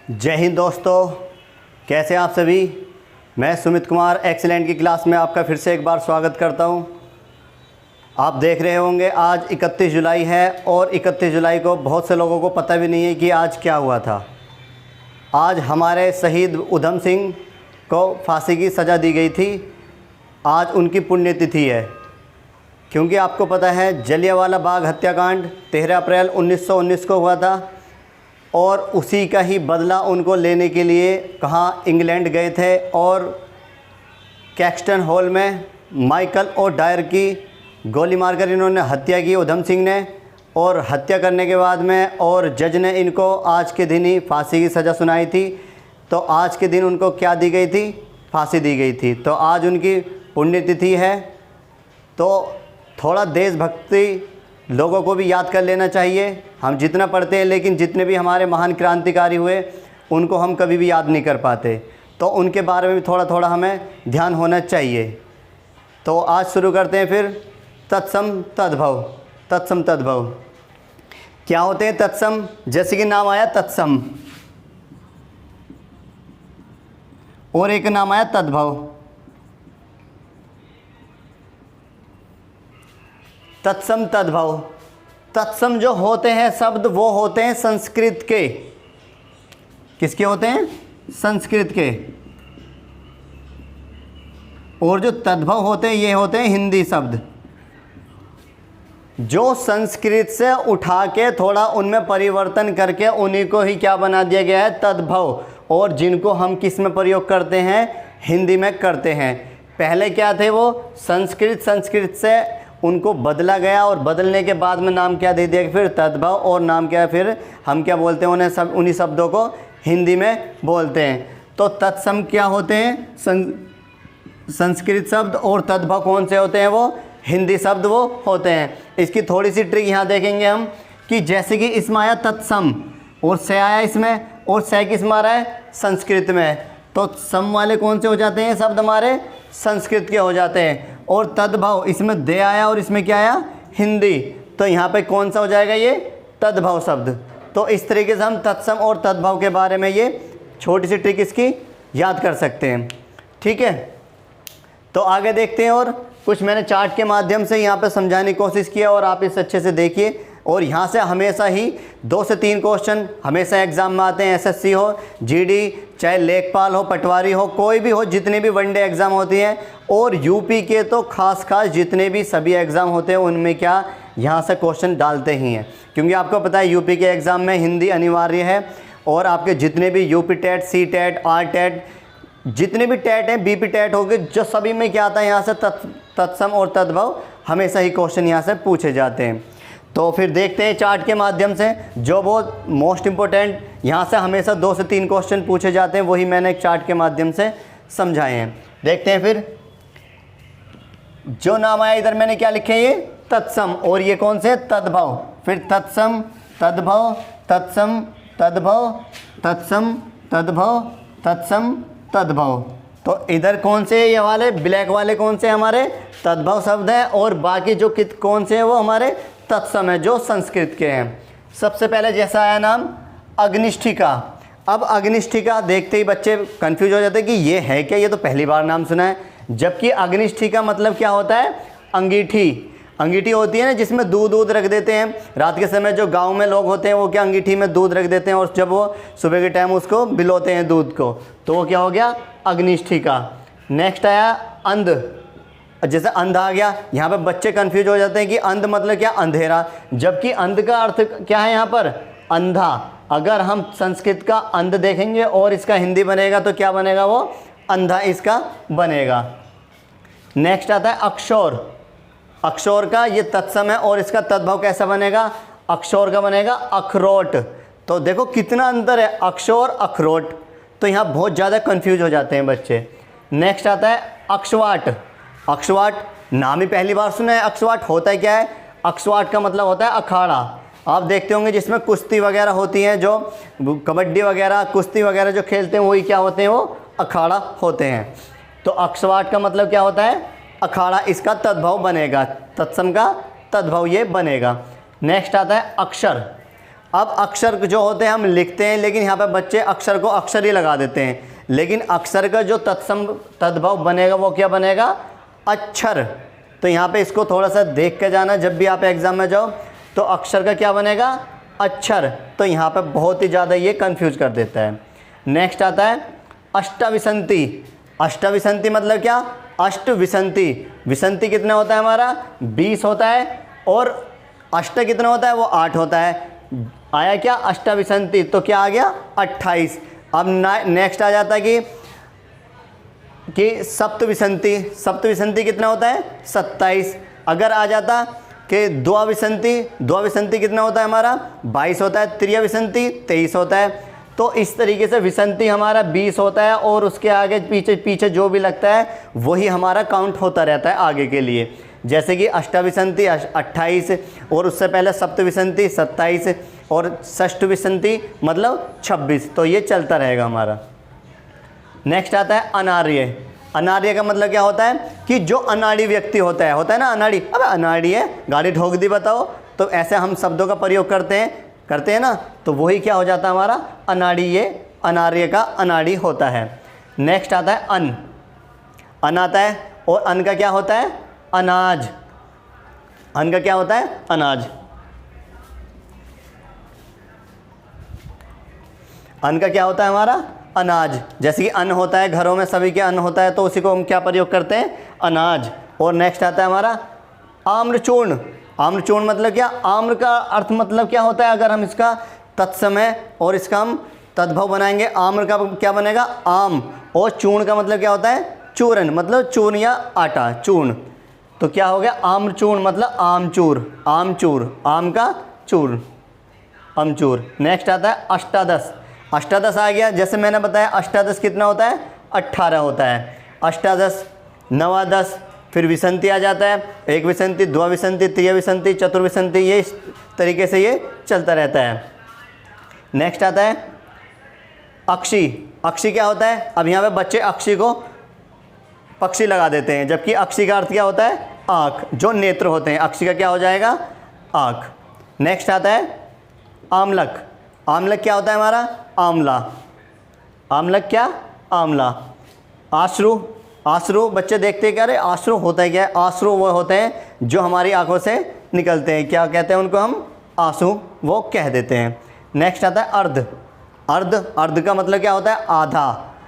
जय हिंद दोस्तों, कैसे आप सभी। मैं सुमित कुमार एक्सीलेंट की क्लास में आपका फिर से एक बार स्वागत करता हूं। आप देख रहे होंगे आज 31 जुलाई है और 31 जुलाई को बहुत से लोगों को पता भी नहीं है कि आज क्या हुआ था। आज हमारे शहीद उधम सिंह को फांसी की सज़ा दी गई थी। आज उनकी पुण्यतिथि है, क्योंकि आपको पता है जलियांवाला बाग हत्याकांड 13 अप्रैल 1919 को हुआ था और उसी का ही बदला उनको लेने के लिए कहाँ इंग्लैंड गए थे और कैक्सटन हॉल में माइकल और डायर की गोली मारकर इन्होंने हत्या की उधम सिंह ने। और हत्या करने के बाद में और जज ने इनको आज के दिन ही फांसी की सज़ा सुनाई थी। तो आज के दिन उनको क्या दी गई थी? फांसी दी गई थी। तो आज उनकी पुण्यतिथि है, तो थोड़ा देशभक्ति लोगों को भी याद कर लेना चाहिए। हम जितना पढ़ते हैं, लेकिन जितने भी हमारे महान क्रांतिकारी हुए उनको हम कभी भी याद नहीं कर पाते, तो उनके बारे में भी थोड़ा थोड़ा हमें ध्यान होना चाहिए। तो आज शुरू करते हैं फिर तत्सम तद्भव। तत्सम तद्भव क्या होते हैं? तत्सम, जैसे कि नाम आया तत्सम और एक नाम आया तद्भव। तत्सम तद्भव, तत्सम जो होते हैं शब्द वो होते हैं संस्कृत के। किसके होते हैं? संस्कृत के। और जो तद्भव होते हैं ये होते हैं हिंदी शब्द, जो संस्कृत से उठा के थोड़ा उनमें परिवर्तन करके उन्हीं को ही क्या बना दिया गया है? तद्भव। और जिनको हम किस में प्रयोग करते हैं? हिंदी में करते हैं। पहले क्या थे वो? संस्कृत से उनको बदला गया और बदलने के बाद में नाम क्या दे दिया? फिर तद्भव। और नाम क्या है? फिर हम क्या बोलते हैं उन्हें? उन्हीं शब्दों को हिंदी में बोलते हैं। तो तत्सम क्या होते हैं? संस्कृत शब्द। और तद्भव कौन से होते हैं? वो हिंदी शब्द वो होते हैं। इसकी थोड़ी सी ट्रिक यहाँ देखेंगे हम कि जैसे कि इसमें आया तत्सम और से आया इसमें, और से किस में आ रहा है? संस्कृत में। तो सम वाले कौन से हो जाते हैं? शब्द हमारे संस्कृत के हो जाते हैं। और तद्भव, इसमें दे आया और इसमें क्या आया? हिंदी। तो यहाँ पे कौन सा हो जाएगा? ये तद्भव शब्द। तो इस तरीके से हम तत्सम और तद्भव के बारे में ये छोटी सी ट्रिक इसकी याद कर सकते हैं। ठीक है, तो आगे देखते हैं। और कुछ मैंने चार्ट के माध्यम से यहाँ पे समझाने की कोशिश किया और आप इसे अच्छे से देखिए। और यहाँ से हमेशा ही 2 से 3 क्वेश्चन हमेशा एग्ज़ाम में आते हैं। एसएससी हो, जीडी, चाहे लेखपाल हो, पटवारी हो, कोई भी हो, जितने भी वनडे एग्ज़ाम होती हैं। और यूपी के तो खास जितने भी सभी एग्ज़ाम होते हैं उनमें क्या यहाँ से क्वेश्चन डालते ही हैं, क्योंकि आपको पता है यूपी के एग्ज़ाम में हिंदी अनिवार्य है। और आपके जितने भी UP TET, C TET, R TET, जितने भी टेट हैं, बीपी टेट हो गए, जो सभी में क्या आता है यहाँ से तत्सम और तद्भव हमेशा ही क्वेश्चन यहाँ से पूछे जाते हैं। तो फिर देखते हैं चार्ट के माध्यम से जो बहुत मोस्ट इम्पोर्टेंट यहाँ से हमेशा 2 से 3 क्वेश्चन पूछे जाते हैं, वही मैंने एक चार्ट के माध्यम से समझाए हैं। देखते हैं फिर जो नाम आया इधर मैंने क्या लिखे? ये तत्सम। और ये कौन से? तद्भव। फिर तत्सम तद्भव, तत्सम तद्भव, तत्सम तद्भव, तत्सम तद्भव। तो इधर कौन से? ये वाले ब्लैक वाले कौन से? हमारे तद्भव शब्द हैं। और बाकी जो कौन से हैं? वो हमारे तत्सम है, जो संस्कृत के हैं। सबसे पहले जैसा आया नाम अग्निष्ठिका। अब अग्निष्ठिका देखते ही बच्चे कंफ्यूज हो जाते हैं कि ये है क्या? ये तो पहली बार नाम सुना है। जबकि अग्निष्ठिका मतलब क्या होता है? अंगीठी। अंगीठी होती है ना, जिसमें दूध रख देते हैं। रात के समय जो गांव में लोग होते हैं वो क्या अंगीठी में दूध रख देते हैं और जब वो सुबह के टाइम उसको बिलोते हैं दूध को, तो वो क्या हो गया? अग्निष्ठिका। नेक्स्ट आया अंध। जैसे अंध आ गया, यहाँ पे बच्चे कंफ्यूज हो जाते हैं कि अंध मतलब क्या? अंधेरा। जबकि अंध का अर्थ क्या है यहाँ पर? अंधा। अगर हम संस्कृत का अंध देखेंगे और इसका हिंदी बनेगा तो क्या बनेगा? वो अंधा इसका बनेगा। नेक्स्ट आता है अक्षौर। अक्षौर का ये तत्सम है और इसका तद्भव कैसा बनेगा? अक्षौर का बनेगा अखरोट। तो देखो कितना अंतर है, अक्षौर अखरोट। तो यहाँ बहुत ज़्यादा कंफ्यूज हो जाते हैं बच्चे। नेक्स्ट आता है अक्षवाट। अक्षवाट नाम ही पहली बार सुना है। अक्षवाट होता है क्या है? अक्षवाट का मतलब होता है अखाड़ा। आप देखते होंगे जिसमें कुश्ती वगैरह होती है, जो कबड्डी वगैरह, कुश्ती वगैरह जो खेलते हैं वही क्या होते हैं? वो अखाड़ा होते हैं। तो अक्षवाट का मतलब क्या होता है? अखाड़ा। इसका तद्भव बनेगा, तत्सम का तद्भव ये बनेगा। नेक्स्ट आता है अक्षर। अब अक्षर जो होते हैं हम लिखते हैं, लेकिन यहाँ पे बच्चे अक्षर को अक्षर ही लगा देते हैं, लेकिन अक्षर का जो तत्सम तद्भव बनेगा वो क्या बनेगा, अक्षर। तो यहाँ पे इसको थोड़ा सा देख के जाना, जब भी आप एग्ज़ाम में जाओ तो अक्षर का क्या बनेगा, अक्षर। तो यहाँ पे बहुत ही ज़्यादा ये कंफ्यूज कर देता है। नेक्स्ट आता है अष्टाविसंति। अष्टाविसंति मतलब क्या, अष्टविसंति। विसंति कितना होता है हमारा, 20 होता है, और अष्ट कितना होता है, वो 8 होता है। आया क्या अष्टाविसंति, तो क्या आ गया 28। अब नेक्स्ट आ जाता है कि सप्तविसंति। सप्तविसंति कितना होता है, 27। अगर आ जाता कि द्वाविसंति, द्वाविसंति कितना होता है हमारा, 22 होता है। त्रियाविसंति 23 होता है। तो इस तरीके से विसंति हमारा 20 होता है, और उसके आगे पीछे पीछे जो भी लगता है वही हमारा काउंट होता रहता है आगे के लिए। जैसे कि अष्टाविसंति 28, और उससे पहले सप्तविसंति 27, और षष्ठविसंति मतलब 26। तो ये चलता रहेगा हमारा। नेक्स्ट आता है अनार्य। अनार्य का मतलब क्या होता है कि जो अनाड़ी व्यक्ति होता है ना, अनाड़ी, अबे अनाड़ी है, गाड़ी ठोक दी बताओ, तो ऐसे हम शब्दों का प्रयोग करते हैं ना, तो वही क्या हो जाता है हमारा अनाड़ी। ये अनार्य का अनाड़ी होता है। नेक्स्ट आता है अन। अन आता है, और अन का क्या होता है, अनाज। अन का क्या होता है, अनाज। अन्न का क्या होता है हमारा, अनाज। जैसे कि अन्न होता है घरों में, सभी के अन्न होता है, तो उसी को हम क्या प्रयोग करते हैं, अनाज। और नेक्स्ट आता है हमारा आम्रचूर्ण। आम्रचूर्ण मतलब क्या, आम्र का अर्थ मतलब क्या होता है, अगर हम इसका तत्समय और इसका हम तद्भव बनाएंगे, आम्र का क्या बनेगा, आम। और चूर्ण का मतलब क्या होता है, चूर्ण, मतलब चूर्ण या आटा, चूर्ण। तो क्या हो गया, आम्रचूर्ण मतलब आमचूर, आमचूर, आम का चूर्ण, अमचूर। नेक्स्ट आता है अष्टादश। अष्टादश आ गया, जैसे मैंने बताया अष्टादश कितना होता है, 18 होता है। अष्टादश, नवादश, फिर विसंति आ जाता है, एक विसंति, द्वाविसंति, त्रियाविसंति, चतुर्विसंति, ये इस तरीके से ये चलता रहता है। नेक्स्ट आता है अक्षी। अक्षी क्या होता है, अब यहाँ पे बच्चे अक्षी को पक्षी लगा देते हैं, जबकि अक्षी का अर्थ क्या होता है, आँख, जो नेत्र होते हैं। अक्षी का क्या हो जाएगा, आँख। नेक्स्ट आता है आमलक। आमलक क्या होता है हमारा, आमला। आमलक क्या, आमला। आश्रु। आश्रु बच्चे देखते हैं क्या, अरे आश्रु होता है क्या है, आश्रु वो होते हैं जो हमारी आंखों से निकलते हैं, क्या कहते हैं उनको हम, आंसू, वो कह देते हैं। नेक्स्ट आता है अर्ध। अर्ध, अर्ध का मतलब क्या होता है, आधा।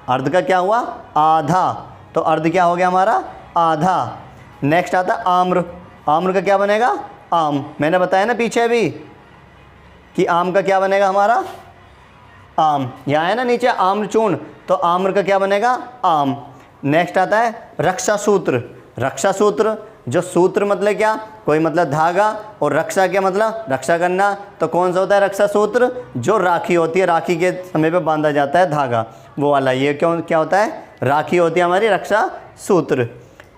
अर्ध का क्या हुआ, आधा। तो अर्ध क्या हो गया हमारा, आधा। नेक्स्ट आता है आम्र। आम्र का क्या बनेगा, आम। मैंने बताया ना पीछे भी कि आम का क्या बनेगा हमारा, आम। यहाँ है ना नीचे आम्रचूर्ण, तो आम्र का क्या बनेगा, आम। नेक्स्ट आता है रक्षा सूत्र। रक्षा सूत्र, जो सूत्र मतलब क्या, कोई मतलब धागा, और रक्षा क्या मतलब रक्षा करना, तो कौन सा होता है रक्षा सूत्र, जो राखी होती है, राखी के समय पे बांधा जाता है धागा, वो वाला। ये क्यों क्या होता है, राखी होती है हमारी रक्षा सूत्र।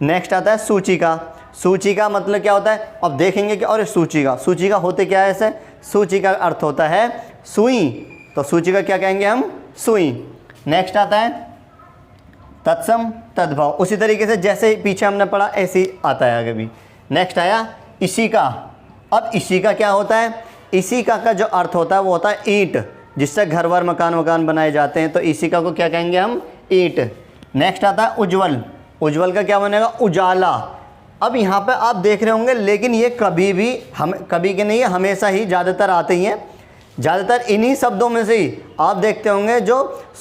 नेक्स्ट आता है सूचिका। सूचिका मतलब क्या होता है, अब देखेंगे कि और सूचिका, सूचिका होते क्या है ऐसे, सूचिका का अर्थ होता है सुई, तो सूचिका क्या कहेंगे हम, सुई। नेक्स्ट आता है तत्सम तद्भव, उसी तरीके से जैसे पीछे हमने पढ़ा ऐसे ही आता है आगे भी। नेक्स्ट आया इशिका। अब इशिका क्या होता है, इशिका का जो अर्थ होता है वो होता है ईंट, जिससे घर वर मकान बनाए जाते हैं, तो इशिका को क्या कहेंगे हम, ईंट। नेक्स्ट आता है उज्ज्वल। उज्ज्वल का क्या बनेगा, उजाला। अब यहाँ पे आप देख रहे होंगे, लेकिन ये कभी भी कभी के नहीं है, हमेशा ही ज़्यादातर आते ही हैं। ज़्यादातर इन्हीं शब्दों में से ही आप देखते होंगे जो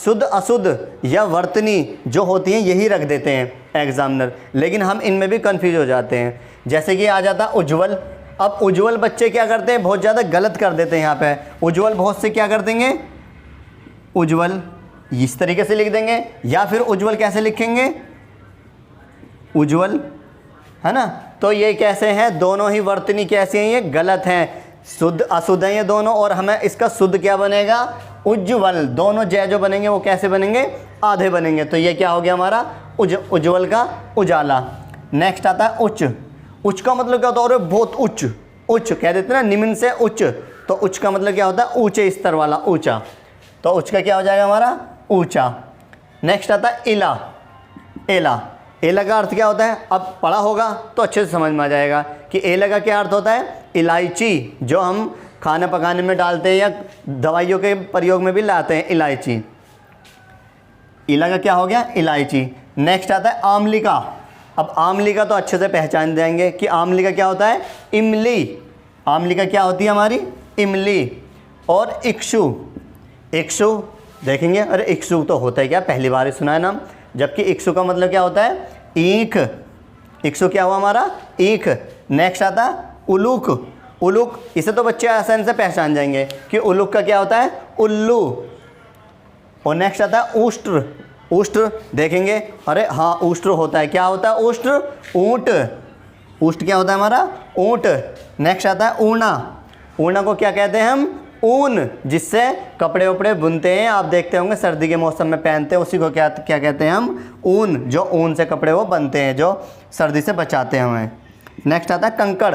शुद्ध अशुद्ध या वर्तनी जो होती हैं यही रख देते हैं एग्जामिनर, लेकिन हम इनमें भी कंफ्यूज हो जाते हैं। जैसे कि आ जाता उज्ज्वल। अब उज्ज्वल बच्चे क्या करते हैं, बहुत ज़्यादा गलत कर देते हैं। यहाँ पे उज्ज्वल बहुत से क्या कर देंगे, उज्ज्वल इस तरीके से लिख देंगे, या फिर उज्ज्वल कैसे लिखेंगे, उज्ज्वल, है ना। तो ये कैसे हैं, दोनों ही वर्तनी कैसे हैं, ये गलत हैं, शुद्ध अशुद्ध है ये दोनों, और हमें इसका शुद्ध क्या बनेगा, उज्ज्वल। दोनों जय जो बनेंगे वो कैसे बनेंगे, आधे बनेंगे। तो ये क्या हो गया हमारा उज्ज्वल का उजाला। नेक्स्ट आता है उच्च। उच्च का मतलब क्या होता है, और बहुत उच्च, उच्च कह देते हैं ना, निम्न से उच्च, तो उच्च का मतलब क्या होता है, ऊंचे स्तर वाला, ऊंचा। तो उच्च का क्या हो जाएगा हमारा, ऊंचा। नेक्स्ट आता है इला। एला। एला का अर्थ क्या होता है, अब पढ़ा होगा तो अच्छे से समझ में आ जाएगा कि एला का क्या अर्थ होता है, इलायची, जो हम खाना पकाने में डालते हैं या दवाइयों के प्रयोग में भी लाते हैं, इलायची। इला का क्या हो गया, इलायची। नेक्स्ट आता है आमली का। अब आमली का तो अच्छे से पहचान जाएंगे कि आमली का क्या होता है, इमली। आमली का क्या होती है हमारी, इमली। और इक्षु, इक्षु देखेंगे, अरे इक्षु तो होता है क्या, पहली बार ही सुना है नाम। जबकि इक्षु का मतलब क्या होता है, ईख। इक्षु क्या हुआ हमारा, ईख। नेक्स्ट आता है उलूक। उलूक, इसे तो बच्चे आसानी से पहचान जाएंगे कि उलूक का क्या होता है, उल्लू। और नेक्स्ट आता है ऊष्ट्र। ऊष्ट्र देखेंगे, अरे हाँ ऊष्ट्र होता है, क्या होता है ऊष्ट्र, ऊँट। ऊष्ट क्या होता है हमारा, ऊँट। नेक्स्ट आता है ऊना। ऊना को क्या कहते हैं हम, ऊन, जिससे कपड़े वपड़े बुनते हैं, आप देखते होंगे सर्दी के मौसम में पहनते हैं, उसी को क्या क्या कहते हैं हम, ऊन। जो ऊन से कपड़े वो बनते हैं, जो सर्दी से बचाते हैं हमें। नेक्स्ट आता है कंकड़।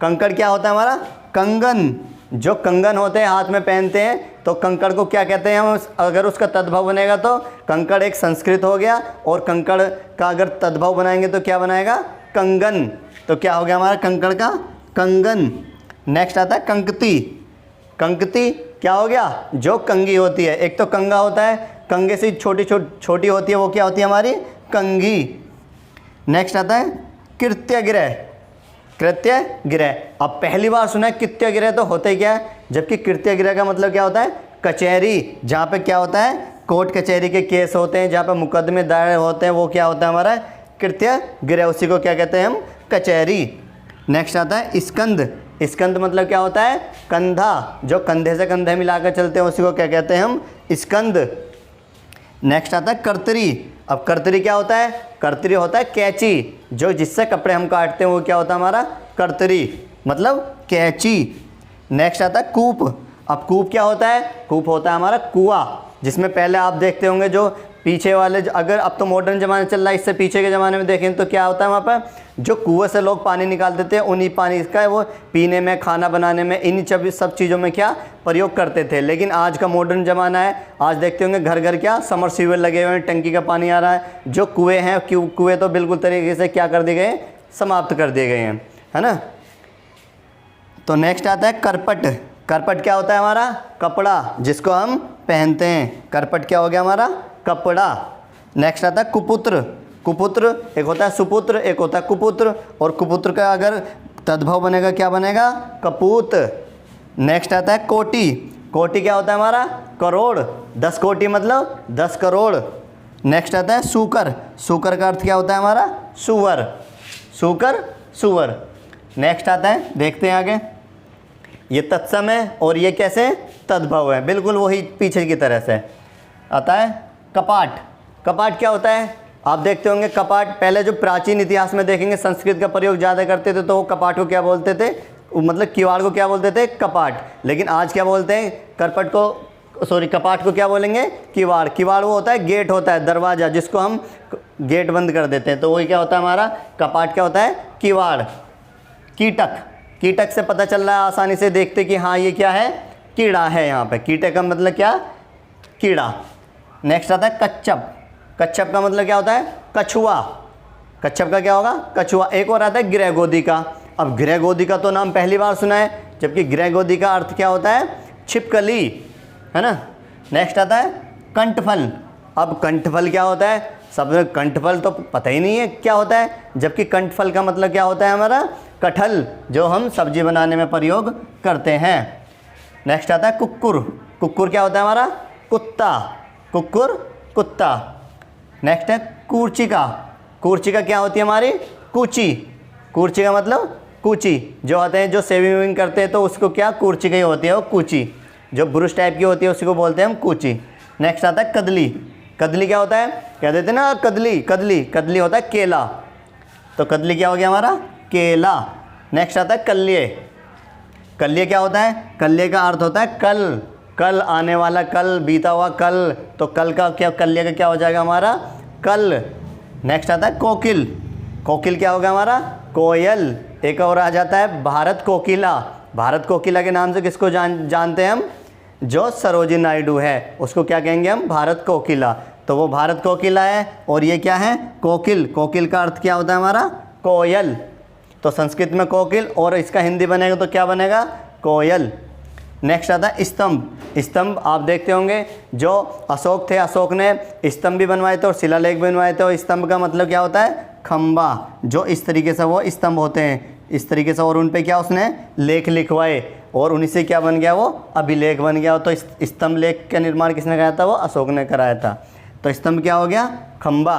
कंकड़ क्या होता है हमारा, कंगन। जो कंगन होते हैं हाथ में पहनते हैं, तो कंकड़ को क्या कहते हैं हम, अगर उसका तद्भव बनेगा तो कंकड़ एक संस्कृत हो गया, और कंकड़ का अगर तद्भव बनाएंगे तो क्या बनाएगा, कंगन। तो क्या हो गया हमारा कंकड़ का, कंगन। नेक्स्ट आता है कंकती। कंकती क्या हो गया, जो कंगी होती है। एक तो कंगा होता है, कंगे से छोटी होती है, वो क्या होती है हमारी, कंगी। नेक्स्ट आता है कृत्यगृह। कृत्यगृह, अब पहली बार सुना है कृत्यगृह, तो होता ही क्या है, जबकि कृत्यगृह का मतलब क्या होता है, कचहरी। जहाँ पे क्या होता है, कोर्ट कचहरी के केस होते हैं, जहाँ पे मुकदमे दायर होते हैं, वो क्या होता है हमारा कृत्यगृह, उसी को क्या कहते हैं हम, कचहरी। नेक्स्ट आता है स्कंद। स्कंद मतलब क्या होता है, कंधा। जो कंधे से कंधे मिलाकर चलते हैं, उसी को क्या कहते हैं हम, स्कंद। नेक्स्ट आता है कर्तरी। अब कर्तरी क्या होता है, कर्तरी होता है कैंची। जो जिससे कपड़े हम काटते हैं वो क्या होता है हमारा, कर्तरी, मतलब कैंची। नेक्स्ट आता है कूप। अब कूप क्या होता है, कूप होता है हमारा कुआं, जिसमें पहले आप देखते होंगे जो पीछे वाले, अगर अब तो मॉडर्न ज़माना चल रहा है, इससे पीछे के ज़माने में देखें तो क्या होता है वहाँ पर, जो कुएं से लोग पानी निकालते थे, उन्हीं पानी का वो पीने में, खाना बनाने में, इन्हीं सब चीज़ों में क्या प्रयोग करते थे। लेकिन आज का मॉडर्न ज़माना है, आज देखते होंगे घर घर क्या समरसीबल लगे हुए हैं, टंकी का पानी आ रहा है। जो कुएँ हैं, कुएँ तो बिल्कुल तरीके से क्या कर दिए गए, समाप्त कर दिए गए हैं, है ना। तो नेक्स्ट आता है करपट। करपट क्या होता है हमारा, कपड़ा, जिसको हम पहनते हैं। करपट क्या हो गया हमारा, कपड़ा। नेक्स्ट आता है कुपुत्र। कुपुत्र, एक होता है सुपुत्र, एक होता है कुपुत्र, और कुपुत्र का अगर तद्भव बनेगा क्या बनेगा, कपूत। नेक्स्ट आता है कोटि। कोटि क्या होता है हमारा, करोड़। 10 कोटि मतलब 10 करोड़। नेक्स्ट आता है सूकर। सूकर का अर्थ क्या होता है हमारा, सुअर। सूकर, सुअर। नेक्स्ट आता है, देखते हैं आगे, ये तत्सम है और ये कैसे, तद्भव है, बिल्कुल वही पीछे की तरह से। आता है कपाट। कपाट क्या होता है, आप देखते होंगे कपाट, पहले जो प्राचीन इतिहास में देखेंगे संस्कृत का प्रयोग ज़्यादा करते थे, तो वो कपाट को क्या बोलते थे, मतलब किवाड़ को क्या बोलते थे, कपाट। लेकिन आज क्या बोलते हैं, करपट को, सॉरी कपाट को क्या बोलेंगे, किवाड़। किवाड़ वो होता है गेट होता है, दरवाज़ा, जिसको हम गेट बंद कर देते हैं, तो वही क्या होता है हमारा, कपाट क्या होता है, किवाड़। कीटक। कीटक से पता चल रहा है आसानी से देखते कि हाँ ये क्या है, कीड़ा है यहाँ पे। कीटक का मतलब क्या, कीड़ा। नेक्स्ट आता है कच्छप। कच्छप का मतलब क्या होता है, कछुआ। कच्छप का क्या होगा, कछुआ। एक और आता है गृहगोदी का। अब गृहगोदी का तो नाम पहली बार सुना है, जबकि गृहगोदी का अर्थ क्या होता है, छिपकली, है ना। नेक्स्ट आता है कंठफल। अब कंठफल क्या होता है, सब कंठफल तो पता ही नहीं है क्या होता है, जबकि कंठफल का मतलब क्या होता है हमारा, कटहल, जो हम सब्जी बनाने में प्रयोग करते हैं। नेक्स्ट आता है कुक्कुर। कुक्कुर क्या होता है हमारा, कुत्ता। कुक्कुर, कुत्ता। नेक्स्ट है कूर्चिका। कूर्चिका क्या होती है हमारी, कूची। कूर्ची का मतलब कूची, जो होते हैं जो सेविंग वेविंग करते हैं तो उसको क्या, कूर्चिका ही होती है, वो कूची। जो ब्रुश टाइप की होती है उसी को बोलते हैं हम कूची। नेक्स्ट आता है कदली। कदली क्या होता है, कह देते हैं ना कदली, कदली, कदली होता है केला, तो कदली क्या हो गया हमारा, केला। नेक्स्ट आता है कल्ये। कल्ये क्या होता है, कल्ये का अर्थ होता है कल, कल आने वाला, कल बीता हुआ कल, तो कल का क्या, कल्ये का क्या हो जाएगा हमारा, कल। नेक्स्ट आता है कोकिल। कोकिल क्या होगा हमारा, कोयल। एक और आ जाता है भारत कोकिला। भारत कोकिला के नाम से किसको जानते हैं हम, जो सरोजिनी नायडू है, उसको क्या कहेंगे हम, भारत कोकिला। तो वो भारत कोकिला है, और ये क्या है, कोकिल। कोकिल का अर्थ क्या होता है हमारा, कोयल। तो संस्कृत में कोकिल, और इसका हिंदी बनेगा तो क्या बनेगा, कोयल। नेक्स्ट आता है स्तंभ। स्तंभ आप देखते होंगे जो अशोक थे, अशोक ने स्तंभ भी बनवाए थे और शिलालेख भी बनवाए थे। और स्तंभ का मतलब क्या होता है? खंबा। जो इस तरीके से वो स्तंभ होते हैं इस तरीके से, और उन पे क्या उसने लेख लिखवाए और उन्हीं से क्या बन गया? वो अभिलेख बन गया। तो स्तंभ लेख का निर्माण किसने कराया था? वो अशोक ने कराया था। तो स्तंभ क्या हो गया? खंबा।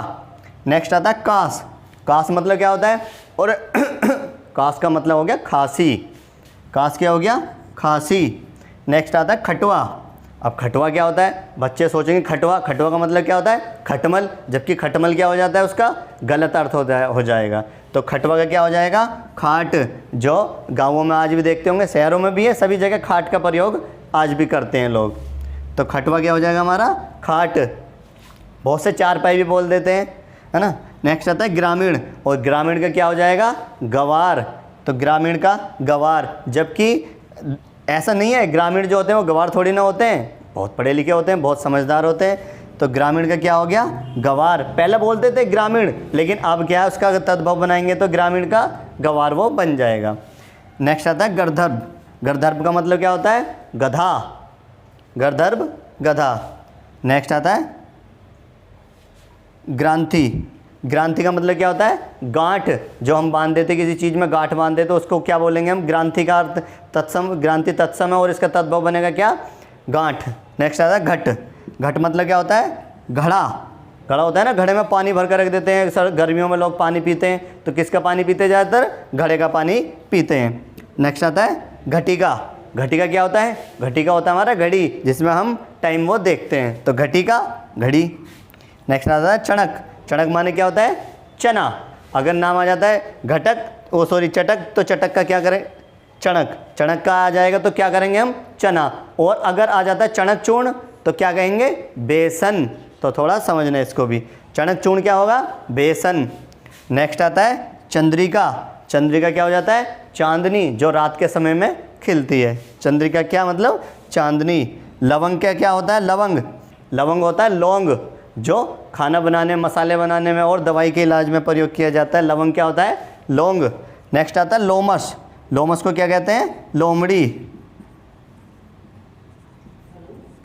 नेक्स्ट आता है कास। कास मतलब क्या होता है? और कास का मतलब हो गया खांसी। कास क्या हो गया? खांसी। नेक्स्ट आता है खटवा। अब खटवा क्या होता है? बच्चे सोचेंगे खटवा, खटवा का मतलब क्या होता है? खटमल। जबकि खटमल क्या हो जाता है? उसका गलत अर्थ हो जाएगा। तो खटवा का क्या हो जाएगा? खाट। जो गांवों में आज भी देखते होंगे, शहरों में भी है, सभी जगह खाट का प्रयोग आज भी करते हैं लोग। तो खटवा क्या हो जाएगा हमारा? खाट। बहुत से चारपाई भी बोल देते हैं, है ना। नेक्स्ट आता है ग्रामीण। और ग्रामीण का क्या हो जाएगा? गवार। तो ग्रामीण का गवार। जबकि ऐसा नहीं है, ग्रामीण जो होते हैं वो गवार थोड़ी ना होते हैं, बहुत पढ़े लिखे होते हैं, बहुत समझदार होते हैं। तो ग्रामीण का क्या हो गया? गवार। पहले बोलते थे ग्रामीण, लेकिन अब क्या है, उसका तद्भव बनाएंगे तो ग्रामीण का गवार वो बन जाएगा। नेक्स्ट आता है गर्दभ। गर्दभ का मतलब क्या होता है? गधा। गर्दभ गधा। नेक्स्ट आता है ग्रांथि। ग्रांथि का मतलब क्या होता है? गांठ। जो हम बांध देते किसी चीज़ में गांठ बांध देते तो उसको क्या बोलेंगे हम? ग्रांथि का अर्थ तत्सम, ग्रांथि तत्सम है और इसका तद्भव बनेगा क्या? गांठ। नेक्स्ट आता है घट। घट मतलब क्या होता है? घड़ा। घड़ा होता है ना, घड़े में पानी भर कर रख देते हैं। सर गर्मियों में लोग पानी पीते हैं, तो किसका पानी पीते हैं? ज़्यादातर घड़े का पानी पीते हैं। नेक्स्ट आता है घटिका। घटिका क्या होता है? घटिका होता है हमारा घड़ी, जिसमें हम टाइम वो देखते हैं। तो घटिका, घड़ी। नेक्स्ट आता है चणक। चणक माने क्या होता है? चना। अगर नाम आ जाता है घटक, चटक, तो चटक का क्या करें? चणक। चणक का आ जाएगा तो क्या करेंगे हम? चना। और अगर आ जाता है चणक चूर्ण तो क्या कहेंगे? बेसन। तो थोड़ा समझना इसको भी। चणक चूर्ण क्या होगा? बेसन। नेक्स्ट आता है चंद्रिका। चंद्रिका क्या हो जाता है? चांदनी, जो रात के समय में खिलती है। चंद्रिका क्या मतलब? चांदनी। लवंग क्या होता है? लवंग। लवंग होता है लौंग, जो खाना बनाने, मसाले बनाने में और दवाई के इलाज में प्रयोग किया जाता है। लवंग क्या होता है? लौंग। नेक्स्ट आता है लोमस। लोमस को क्या कहते हैं? लोमड़ी।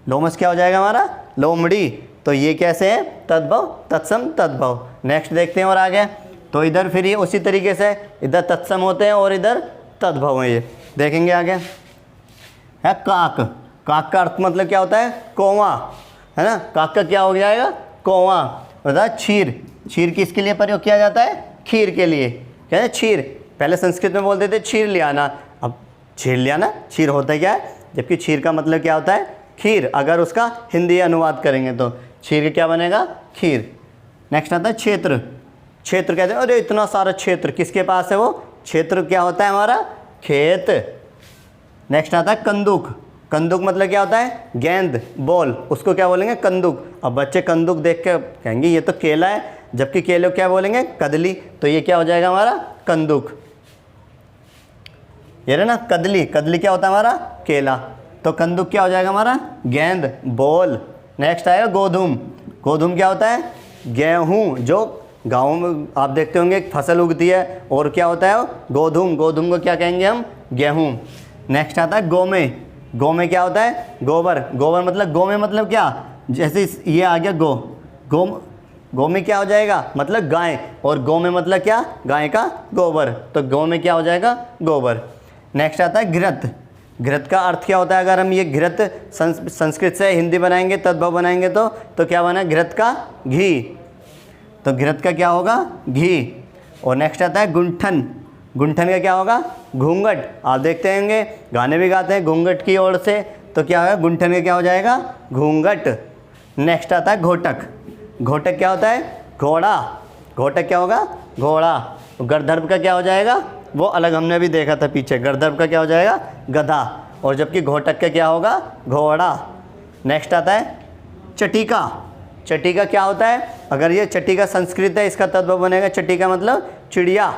लोमस क्या हो जाएगा हमारा? लोमड़ी। तो ये कैसे है? तद्भव, तत्सम, तद्भव। नेक्स्ट देखते हैं और आगे। तो इधर फिर ये उसी तरीके से इधर तत्सम होते हैं और इधर तद्भव है। ये देखेंगे आगे है काक। काक का अर्थ मतलब क्या होता है? कौवा, है ना। काक का क्या हो जाएगा? कौवा। बता क्षीर। क्षीर किसके लिए प्रयोग किया जाता है? खीर के लिए। क्या है? क्षीर। पहले संस्कृत में बोलते थे क्षीर ले आना, अब क्षीर ले आना। क्षीर होता है क्या है? जबकि क्षीर का मतलब क्या होता है? खीर। अगर उसका हिंदी अनुवाद करेंगे तो क्षीर क्या बनेगा? खीर। नेक्स्ट आता है क्षेत्र। क्षेत्र कहते हैं अरे इतना सारा क्षेत्र किसके पास है? वो क्षेत्र क्या होता है हमारा? खेत। नेक्स्ट आता है कंदुक। कंदुक मतलब क्या होता है? गेंद, बॉल। उसको क्या बोलेंगे? कंदुक। अब बच्चे कंदुक देख के कहेंगे ये तो केला है, जबकि केले को क्या बोलेंगे? कदली। तो ये क्या हो जाएगा हमारा? कंदुक। ये रहा ना कदली। कदली क्या होता है हमारा? केला। तो कंदुक क्या हो जाएगा हमारा? गेंद, बॉल। नेक्स्ट आएगा गोधूम। गोधूम क्या होता है? गेहूँ। जो गाँव में आप देखते होंगे एक फसल उगती है, और क्या होता है? गोधूम। गोधूम को क्या कहेंगे हम? गेहूँ। नेक्स्ट आता है गोमे। गोमे क्या होता है? गोबर। गोबर मतलब गोमे मतलब क्या? जैसे ये आ गया गो में क्या हो जाएगा? मतलब गाय। और गौ में मतलब क्या? गाय का गोबर। तो गौ में क्या हो जाएगा? गोबर। नेक्स्ट आता है घृत। घृत का अर्थ क्या होता है? अगर हम ये घृत संस्कृत से हिंदी बनाएंगे, तद्भव बनाएंगे तो क्या बना? घृत का घी। तो घृत का क्या होगा? घी। और नेक्स्ट आता है गुंठन। गुंठन का क्या होगा? घूंघट। आप देखते होंगे गाने भी गाते हैं घूंघट की ओर से, तो क्या होगा? गुंठन का क्या हो जाएगा? घूंघट। नेक्स्ट आता है घोटक। घोटक क्या होता है? घोड़ा। घोटक क्या होगा? घोड़ा। गर्दर्भ का क्या हो जाएगा? वो अलग हमने भी देखा था पीछे। गर्दर्भ का क्या हो जाएगा? गधा। और जबकि घोटक का क्या होगा? घोड़ा। नेक्स्ट आता है चटिका। चटिका क्या होता है? अगर ये चटिका संस्कृत है, इसका तद्भव बनेगा चटिका मतलब चिड़िया।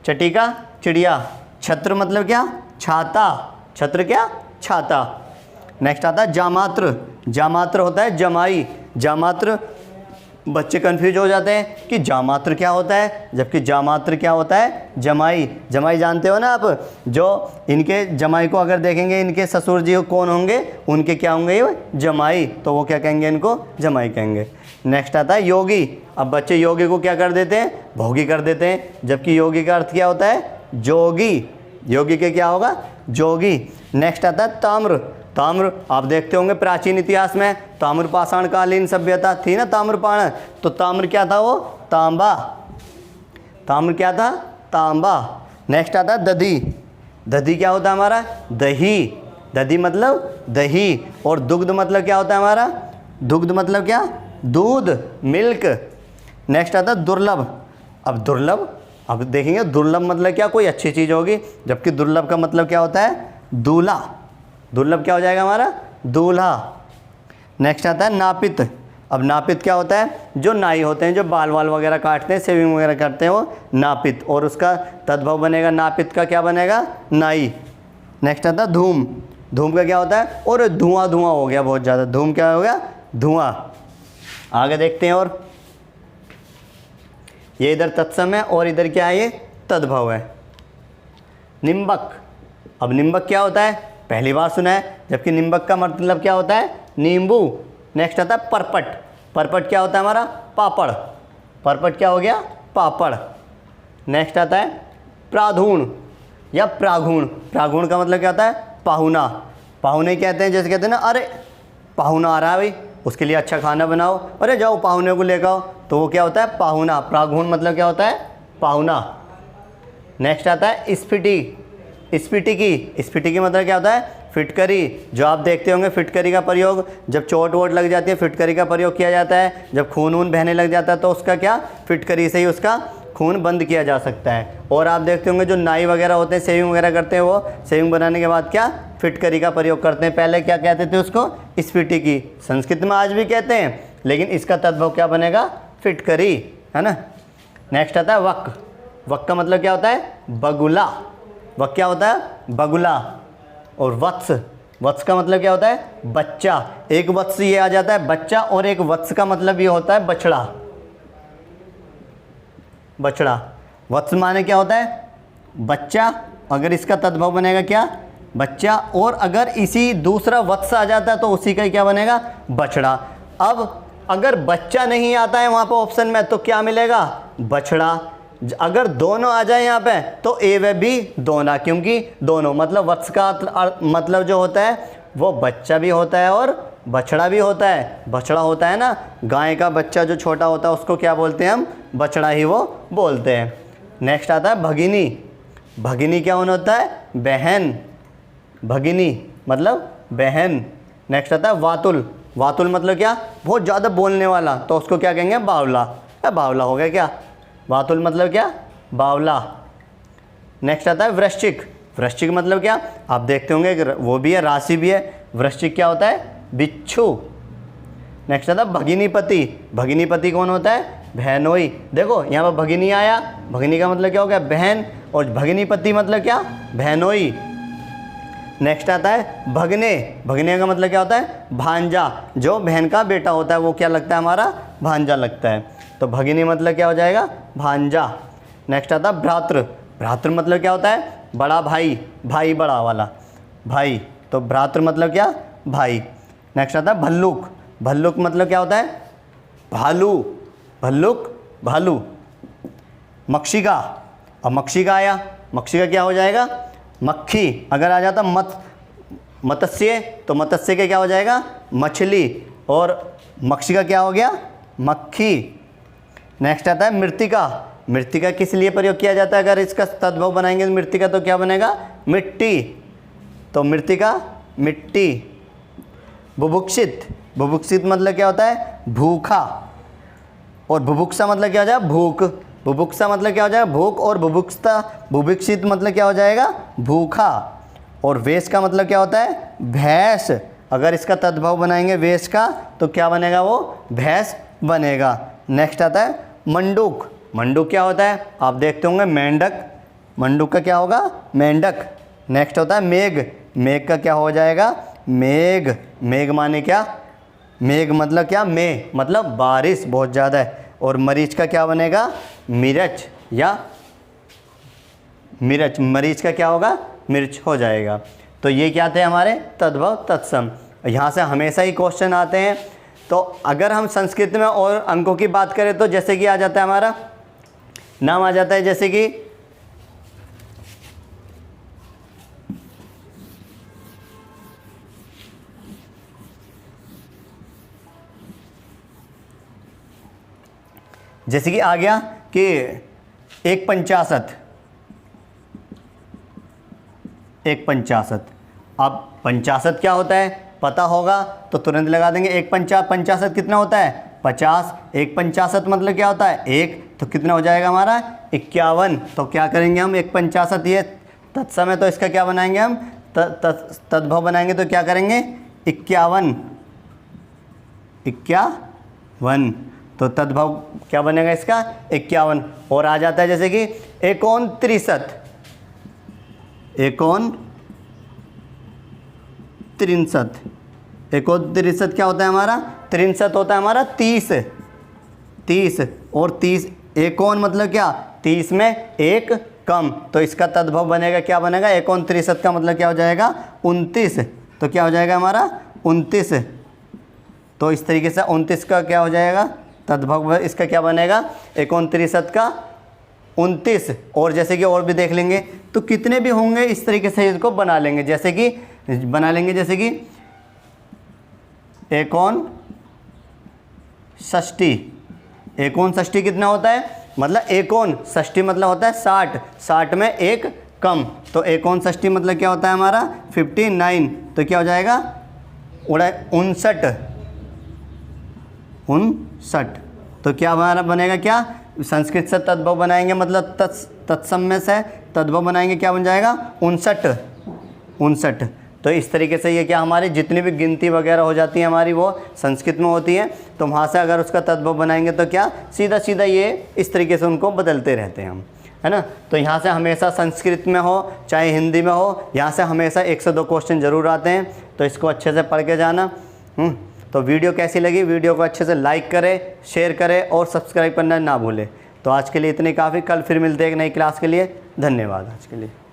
चटिका चिड़िया। छत्र मतलब क्या? छाता। छत्र क्या? छाता। नेक्स्ट आता है जामात्र। जामात्र होता है जमाई। जामात्र बच्चे कंफ्यूज हो जाते हैं कि जामात्र क्या होता है, जबकि जामात्र क्या होता है, जमाई। जमाई जानते हो ना आप, जो इनके जमाई को अगर देखेंगे, इनके ससुर जी कौन होंगे, उनके क्या होंगे ये जमाई, तो वो क्या कहेंगे, इनको जमाई कहेंगे। नेक्स्ट आता है योगी। अब बच्चे योगी को क्या कर देते हैं, भोगी कर देते हैं, जबकि योगी का अर्थ क्या होता है, जोगी। योगी के क्या होगा, जोगी। नेक्स्ट आता है ताम्र। ताम्र आप देखते होंगे प्राचीन इतिहास में ताम्र पाषाण कालीन सभ्यता थी ना, ताम्रपाण, तो ताम्र क्या था, वो तांबा। ताम्र क्या था, तांबा। नेक्स्ट आता है दधी। दधी क्या होता है हमारा, दही। दधी मतलब दही। और दुग्ध मतलब क्या होता है हमारा, दुग्ध मतलब क्या, दूध, मिल्क। नेक्स्ट आता है दुर्लभ। अब दुर्लभ, अब देखेंगे दुर्लभ मतलब क्या, कोई अच्छी चीज़ होगी, जबकि दुर्लभ का मतलब क्या होता है, दूल्हा। दुर्लभ क्या हो जाएगा हमारा, दूल्हा। नेक्स्ट आता है नापित। अब नापित क्या होता है, जो नाई होते हैं, जो बाल वाल वगैरह काटते हैं, शेविंग वगैरह करते हैं, वो नापित। और उसका तद्भव बनेगा, नापित का क्या बनेगा, नाई। नेक्स्ट आता है धूम। धूम का क्या होता है, और धुआं धुआं हो गया बहुत ज़्यादा, धूम क्या हो गया, धुआं। आगे देखते हैं, और ये इधर तत्सम है और इधर क्या है, ये तद्भव है। निम्बक। अब निम्बक क्या होता है, पहली बार सुना है, जबकि निम्बक का मतलब क्या होता है, नींबू। नेक्स्ट आता है परपट। परपट क्या होता है हमारा, पापड़। परपट क्या हो गया, पापड़। नेक्स्ट आता है प्राधूण या प्रागुण। प्रागुण का मतलब क्या होता है, पाहुना। पाहुने कहते हैं, जैसे कहते हैं ना, अरे पाहुना आ रहा है भाई, उसके लिए अच्छा खाना बनाओ, अरे जाओ पाहुने को लेकर आओ, तो वो क्या होता है, पाहुना। प्रागुण मतलब क्या होता है, पाहुना। नेक्स्ट आता है स्फीति। स्फीटिकी। स्फीटिकी मतलब क्या होता है, फिटकरी। जो आप देखते होंगे फिटकरी का प्रयोग जब चोट वोट लग जाती है, फिटकरी का प्रयोग किया जाता है। जब खून वून बहने लग जाता है तो उसका क्या, फिटकरी से ही उसका खून बंद किया जा सकता है। और आप देखते होंगे जो नाई वगैरह होते हैं, शेविंग वगैरह करते हैं, वो शेविंग बनाने के बाद क्या, फिटकरी का प्रयोग करते हैं। पहले क्या कहते थे उसको, स्फीटिकी। संस्कृत में आज भी कहते हैं, लेकिन इसका तद्भव क्या बनेगा, फिटकरी, है ना। नेक्स्ट आता है वक। वक का मतलब क्या होता है, बगुला। वक क्या होता है, बगुला। और वत्स। वत्स का मतलब क्या होता है, बच्चा। एक वत्स ये आ जाता है बच्चा, और एक वत्स का मतलब ये होता है बछड़ा। बछड़ा। वत्स माने क्या होता है, बच्चा। अगर इसका तद्भव बनेगा क्या, बच्चा। और अगर इसी दूसरा वत्स आ जाता है तो उसी का क्या बनेगा, बछड़ा। अब अगर बच्चा नहीं आता है वहाँ पर ऑप्शन में, तो क्या मिलेगा, बछड़ा। अगर दोनों आ जाए यहाँ पे तो ए व बी दोनों, क्योंकि दोनों मतलब वत्स का मतलब जो होता है वो बच्चा भी होता है और बछड़ा भी होता है। बछड़ा होता है ना, गाय का बच्चा जो छोटा होता है उसको क्या बोलते हैं हम, बछड़ा ही वो बोलते हैं। नेक्स्ट आता है भगिनी। भगिनी क्या होता है, बहन। भगिनी मतलब बहन। नेक्स्ट आता है वातुल। वातुल मतलब क्या, बहुत ज़्यादा बोलने वाला, तो उसको क्या कहेंगे, बावला। बावला हो गया क्या, वातुल मतलब क्या, बावला। नेक्स्ट आता है वृश्चिक। वृश्चिक मतलब क्या, आप देखते होंगे वो भी है, राशि भी है। वृश्चिक क्या होता है, बिच्छू। नेक्स्ट आता है भगिनीपति। भगिनीपति कौन होता है, बहनोई। देखो यहाँ पर भगिनी आया, भगिनी का मतलब क्या हो गया, बहन, और भगिनीपति मतलब क्या, बहनोई। नेक्स्ट आता है भगने। भगने का मतलब क्या होता है, भांजा। जो बहन का बेटा होता है वो क्या लगता है, हमारा भांजा लगता है। तो भगिनी मतलब क्या हो जाएगा, भांजा। नेक्स्ट आता है भ्रातृ। भ्रातृ मतलब क्या होता है, बड़ा भाई, भाई बड़ा वाला, भाई। तो भ्रातृ मतलब क्या, भाई। नेक्स्ट आता है भल्लुक। भल्लुक मतलब क्या होता है, भालू। भल्लुक, भालू। मक्षिका। अब मक्षिका आया, मक्षिका क्या हो जाएगा, मक्खी। अगर आ जाता मत्स्य, तो मत्स्य के क्या हो जाएगा, मछली। और मक्षिका क्या हो गया, मक्खी। नेक्स्ट आता है मृत्तिका। मृत्तिका किस लिए प्रयोग किया जाता है, अगर इसका तद्भव बनाएंगे मृत्तिका तो क्या बनेगा, मिट्टी। तो मृत्तिका, मिट्टी। बुभुक्षित। बुभुक्षित मतलब क्या होता है, भूखा। और बुभुक्षा मतलब क्या हो जाएगा, भूख। बुभुक्षा मतलब क्या हो जाएगा, भूख। और बुभुक्षित मतलब क्या हो जाएगा, भूखा। और वेश का मतलब क्या होता है, भैंस। अगर इसका तद्भव बनाएंगे वेश का तो क्या बनेगा, वो भैंस बनेगा। नेक्स्ट आता है मंडूक। मंडूक क्या होता है, आप देखते होंगे मेंढक। मंडूक का क्या होगा, मेंढक। नेक्स्ट होता है मेघ। मेघ का क्या हो जाएगा, मेघ। मेघ माने क्या, मेघ मतलब क्या, मे मतलब बारिश बहुत ज़्यादा है, और मरीच का क्या बनेगा, मिर्च या मिर्च, मरीच का क्या होगा, मिर्च हो जाएगा। तो ये क्या थे हमारे तद्भव तत्सम। यहाँ से हमेशा ही क्वेश्चन आते हैं। तो अगर हम संस्कृत में और अंकों की बात करें तो जैसे कि आ जाता है हमारा नाम आ जाता है, जैसे कि आ गया कि 1/50, 1/50। अब 50 क्या होता है पता होगा तो तुरंत लगा देंगे। 1/50 कितना होता है 50, 1/50 मतलब क्या होता है 1, तो कितना हो जाएगा हमारा 51। तो क्या करेंगे हम 1/50 ये तत्सम है, तो इसका क्या बनाएंगे हम तद्भव बनाएंगे, तो क्या करेंगे 51, 51। तो तद्भव क्या बनेगा इसका 51। और आ जाता है जैसे कि 1/63, 1/63, 1/63 क्या होता है हमारा 63 होता है हमारा 30, 30 और 30 1 मतलब क्या 30 में 1 कम, तो इसका तद्भव बनेगा क्या बनेगा 1/63 का मतलब क्या हो जाएगा 29। तो क्या हो जाएगा हमारा 29। तो इस तरीके से 29 का क्या हो जाएगा तद्भव, इसका क्या बनेगा 1/63 का 29। और जैसे कि और भी देख लेंगे तो कितने भी होंगे इस तरीके से इसको बना लेंगे, जैसे कि 1/60, 1/60 कितना होता है मतलब 1/60 मतलब होता है 60, 60 में 1 कम, तो 1/60 मतलब क्या होता है हमारा 59। तो क्या हो जाएगा 59, 59। तो क्या हमारा बनेगा क्या संस्कृत से तद्भव बनाएंगे मतलब तत्सम में से तद्भव बनाएंगे, क्या बन जाएगा 59, 59। तो इस तरीके से ये क्या हमारी जितनी भी गिनती वगैरह हो जाती है हमारी वो संस्कृत में होती है, तो वहाँ से अगर उसका तद्भव बनाएंगे तो क्या सीधा सीधा ये इस तरीके से उनको बदलते रहते हैं हम, है ना। तो यहाँ से हमेशा संस्कृत में हो चाहे हिंदी में हो, यहाँ से हमेशा 1 से 2 क्वेश्चन ज़रूर आते हैं, तो इसको अच्छे से पढ़ के जाना। तो वीडियो कैसी लगी, वीडियो को अच्छे से लाइक करें, शेयर करें और सब्सक्राइब करना ना भूलें। तो आज के लिए इतने काफ़ी, कल फिर मिलते हैं एक नई क्लास के लिए। धन्यवाद आज के लिए।